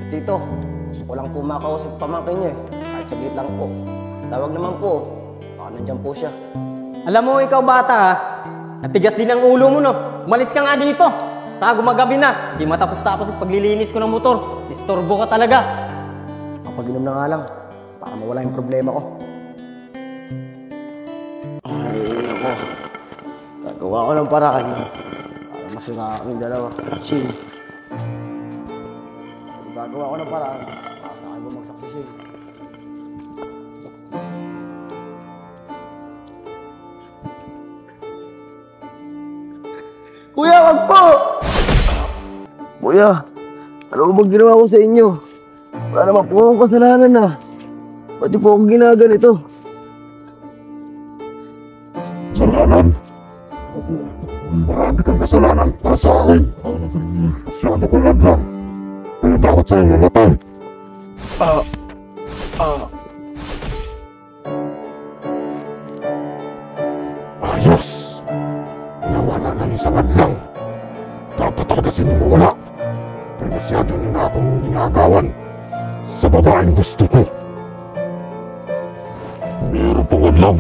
Tito, gusto ko lang po makausap pamangkin niyo eh. Kahit saglit lang po. Tawag naman po. Baka nandyan po siya. Alam mo, ikaw bata ha, natigas din ang ulo mo no. Umalis ka nga dito. Saka gumagabi na. Di matapos-tapos ang paglilinis ko ng motor. Disturbo ka talaga. Kapag-inom na nga lang, para mawala yung problema ko. Ay, ako. Gagawa ko ng paraan para masira kaming dalawa. Shane. Gagawa ko ng paraan para sa akin bumagsak si Shane. Kuya, wag po! Kuya, ano ba ginawa ko sa inyo? Wala naman po akong kasalanan na. Pati po akong ginaganito. Kasalanan? Marami kang kasalanan para sa akin. Masyado ko lang. Kaya dapat sa'yo mamatay. Ayos! Nawala na yung saman lang. Dapat talaga sino mawala. Pero masyado nyo na akong ginagawan sa babaeng gusto ko. Meron pa man lang.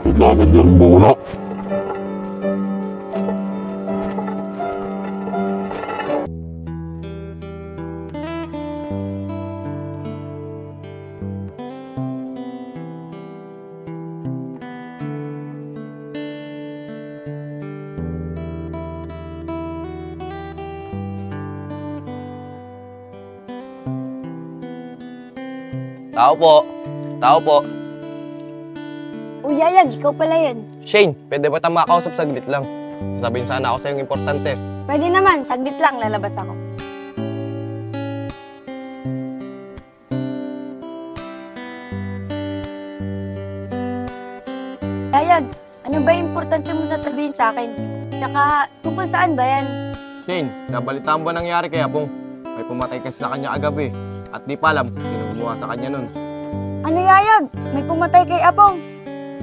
Kailangan niya rin mawala. Tao po. Tao po. Uy, Yayag, ikaw pala yun. Shane, pwede ba tayong makausap saglit lang? Sasabihin sana ako sa yung importante. Pwede naman, saglit lang, lalabas ako. Yayag, ano ba yung importante mo sasabihin sa akin? Tsaka, tungkol saan ba yan? Shane, nabalitaan ba nangyari kay Apong? May pumatay kasi sa kanya kagabi. At di pa alam sino gumawa sa kanya nun. Ano, Yayag? May pumatay kay Apong.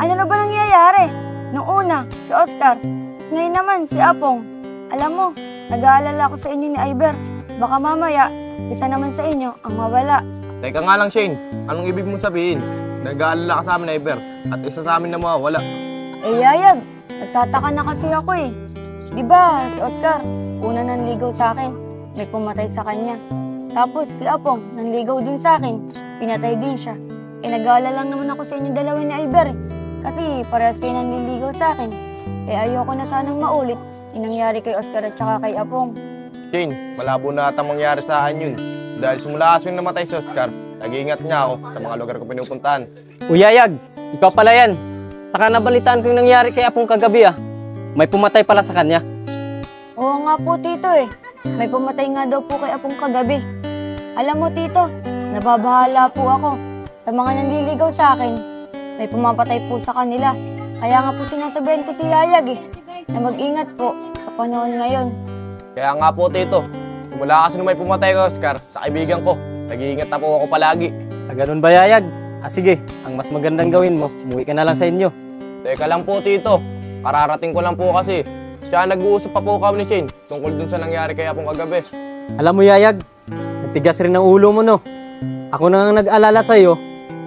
Ano na ba nangyayari? Noong una, si Oscar. Tapos ngayon naman, si Apong. Alam mo, nag-aalala ako sa inyo ni Iber. Baka mamaya, isa naman sa inyo ang mawala. Teka nga lang, Shane. Anong ibig mong sabihin? Nag-aalala ka sa amin, Iber. At isa sa amin na mawawala. Eh, Yayag, nagtataka na kasi ako eh. Di ba, si Oscar, una nanligaw sa akin. May pumatay sa kanya. Tapos si Apong, nanligaw din sa akin. Pinatay din siya. Eh, nag-aalala lang naman ako sa inyo dalawa ni Iber eh. Kasi parehas kayo nanliligaw sa akin. Eh, ayoko na sanang maulit yung nangyari kay Oscar at saka kay Apong. Shane, malabo na atang mangyari sa akin yun. Dahil simula kasi yung namatay si Oscar, nag-iingat niya ako sa mga lugar ko pinupuntahan. Uyayag, ikaw pala yan. Saka nabalitaan ko yung nangyari kay Apong kagabi ah. May pumatay pala sa kanya. Oo nga po, Tito eh. May pumatay nga daw po kay Apong kagabi. Alam mo, Tito, nababahala po ako. Sa mga nanliligaw sa akin, may pumapatay po sa kanila. Kaya nga po sinasabihan ko si Yayag eh, na mag-ingat po sa panahon ngayon. Kaya nga po, Tito. Simula kasi nung may pumatay kay Oscar sa kaibigan ko, nag-iingat na po ako palagi. Ganun ba, Yayag? Sige, ang mas magandang gawin mo, umuwi ka na lang sa inyo. Teka lang po, Tito. Kararating ko lang po kasi. Siya nag-uusap pa po kami ni Shane tungkol dun sa nangyari kay Apong kagabi. Alam mo, Yayag, nagtigas rin ang ulo mo, no? Ako na nga nag-alala sa'yo,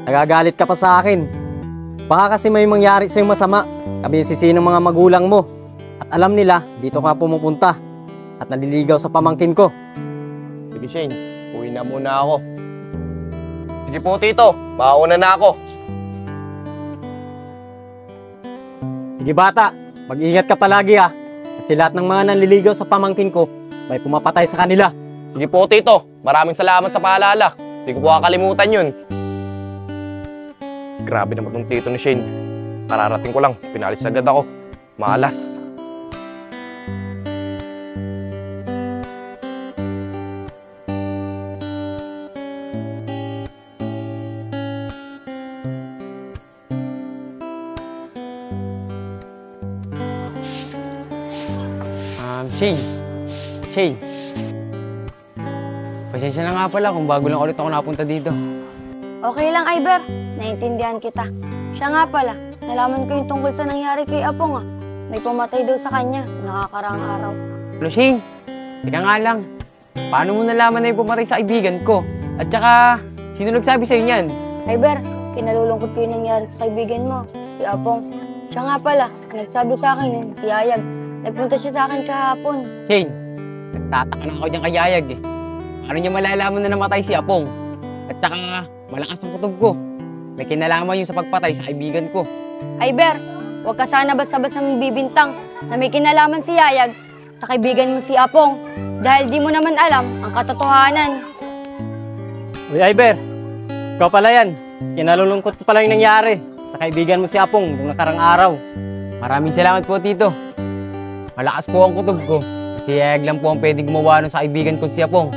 nagagalit ka pa sa akin. Baka kasi may mangyari sa'yo masama, kami yung sisi ng mga magulang mo. At alam nila, dito ka pumupunta at naliligaw sa pamangkin ko. Sige, Shane. Uwi na muna ako. Sige po, Tito. Mauna na ako. Sige bata, mag-ingat ka palagi ha. Kasi lahat ng mga nanliligaw sa pamangkin ko, may pumapatay sa kanila. Sige po, Tito. Maraming salamat sa paalala. Hindi ko po kakalimutan yun. Grabe naman tong tito ni Shane. Kararating ko lang, pinalis agad ako. Malas. Shane. Pasensya na nga pala kung bago lang ulit ako napunta dito. Okay lang, Iber. Naintindihan kita. Siya nga pala, nalaman ko yung tungkol sa nangyari kay Apong May pumatay daw sa kanya, nakakaraang araw. Pero Shane, teka nga lang. paano mo nalaman na yung pumatay sa kaibigan ko? At saka, sino nagsabi sa'yo niyan? Ay, Ber, kinalulungkot ko yung nangyari sa kaibigan mo, si Apong. Siya nga pala, nagsabi sa akin yun, si Yayag. Nagpunta siya sa akin kahapon. Shane, nagtataka na ako dyan kay Yayag eh. Paano niya malalaman na namatay si Apong? At saka, malakas ang kutob ko. May kinalaman yun sa pagpatay sa kaibigan ko. Ay, Ber, huwag ka sana basta-basta mabibintang na may kinalaman si Yayag sa kaibigan mo si Apong. Dahil di mo naman alam ang katotohanan. Uy, Iber, ikaw pala yan. Kinalulungkot ko pala yung nangyari sa kaibigan mo si Apong nung nakarang araw. Maraming salamat po, Tito. Malakas po ang kutob ko. Si Yayag lang po ang pwedeng gumawa nun sa kaibigan ko si Apong.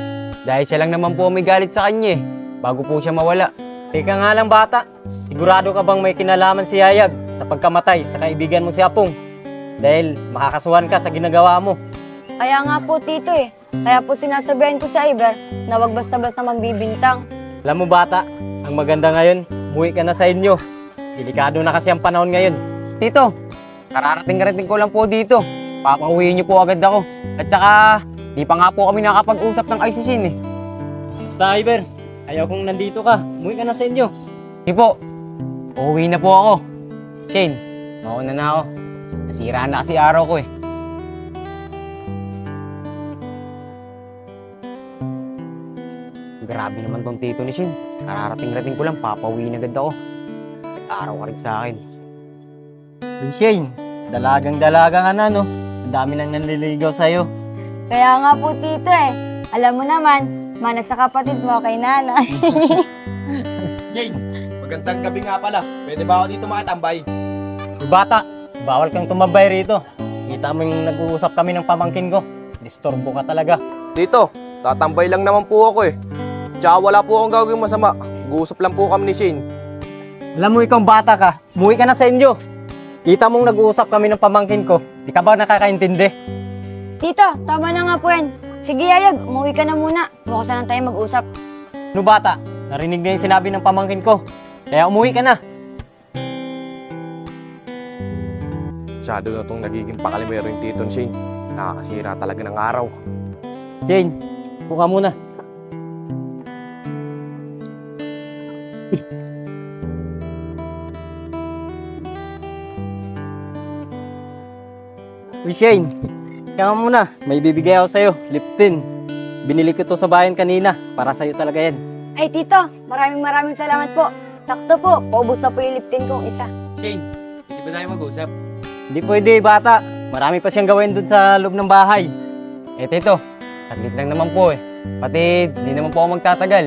Dahil siya lang naman po may galit sa kanya eh, bago po siya mawala. Teka nga lang bata, sigurado ka bang may kinalaman si Yayag sa pagkamatay sa kaibigan mo si Apong? Dahil makakasuhan ka sa ginagawa mo. Kaya nga po, Tito eh. Kaya po sinasabihan ko sa Iber na wag basta-basta mambibintang. Alam mo bata, ang maganda ngayon, umuwi ka na sa inyo. Delikado na kasi ang panahon ngayon. Tito, kararating-rating ko lang po dito. Papauwiin niyo po agad ako. At saka, di pa nga po kami nakapag-usap ng ICC eh. Basta Iber, ayaw kong nandito ka. Umuwi ka na sa inyo. Di po, uuwi na po ako. Shane, mauna na ako. Nasira na kasi araw ko eh. Grabe naman tong tito ni Shane. Kararating-rating ko lang, papauwiin agad ako. Araw ka rin sa akin. Uy Shane, dalagang-dalaga ka na no. Ang dami nang nanliligaw sa'yo. Kaya nga po, Tito eh. Alam mo naman, mana sa kapatid mo kay Nana. Jane, magandang gabi nga pala. Pwede ba ako dito makatambay? Uy bata, bawal kang tumabay rito. Kita mo yung nag-uusap kami ng pamangkin ko. Disturbo ka talaga. Dito, tatambay lang naman po ako eh. Tsaka wala po akong gagawin masama. Nag-uusap lang po kami ni Shane. Alam mo ikaw bata ka, umuwi ka na sa inyo. Kita mong nag-uusap kami ng pamangkin ko. Di ka ba nakakaintindi? Tito, tama na nga po yan. Sige, Yayag, umuwi ka na muna. Bukas na lang tayo mag-usap. No bata, narinig na yung sinabi ng pamangkin ko. Kaya umuwi ka na. Masyado na itong nagiging pakalimero yung tito ni Shane. Nakakasira talaga ng araw. Jane, buka muna. Uy Shane, kaya muna, may bibigay ako sa'yo, Lipton. Binili ko to sa bayan kanina, para sa'yo talaga yan. Ay, Tito, maraming salamat po. Sakto po, paubos na po yung liptin kong isa. Shane, hindi ba tayo mag-usap? Hindi pwede bata, marami pa siyang gawin dun sa loob ng bahay. Eh Tito, saglit lang naman po eh. Pati, di naman po ako magtatagal.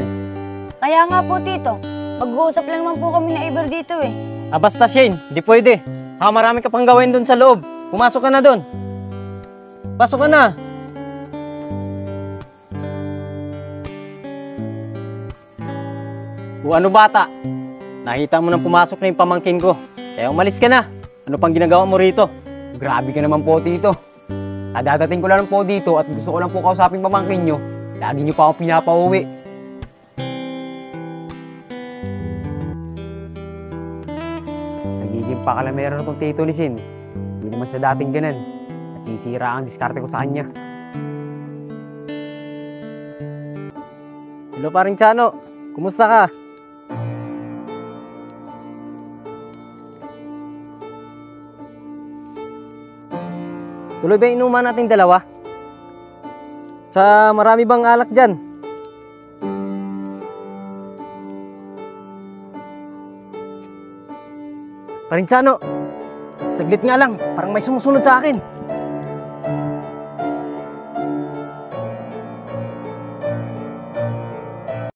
Kaya nga po, Tito, mag-uusap lang naman po kami na Iber dito eh. Ah basta Shane, hindi pwede. Saka marami ka pang gawin dun sa loob. Pumasok ka na dun. Pasok ka na. O ano bata? Nakita mo nang pumasok na yung pamangkin ko. Kaya umalis ka na. Ano pang ginagawa mo rito? Grabe ka naman po, Tito. Kadadating ko lang po dito at gusto ko lang po kausapin pamangkin nyo. Lagi nyo pa ako pinapauwi. Nagiging pakalamero na itong Tito ni Shin. Hindi naman sa dating ganan. Nasisira ang diskarte ko sa kanya. Hello paring Chano. Kumusta ka? Tuloy ba yung inuman natin dalawa? Sa marami bang alak dyan? Paring Chano, saglit nga lang, parang may sumusunod sa akin.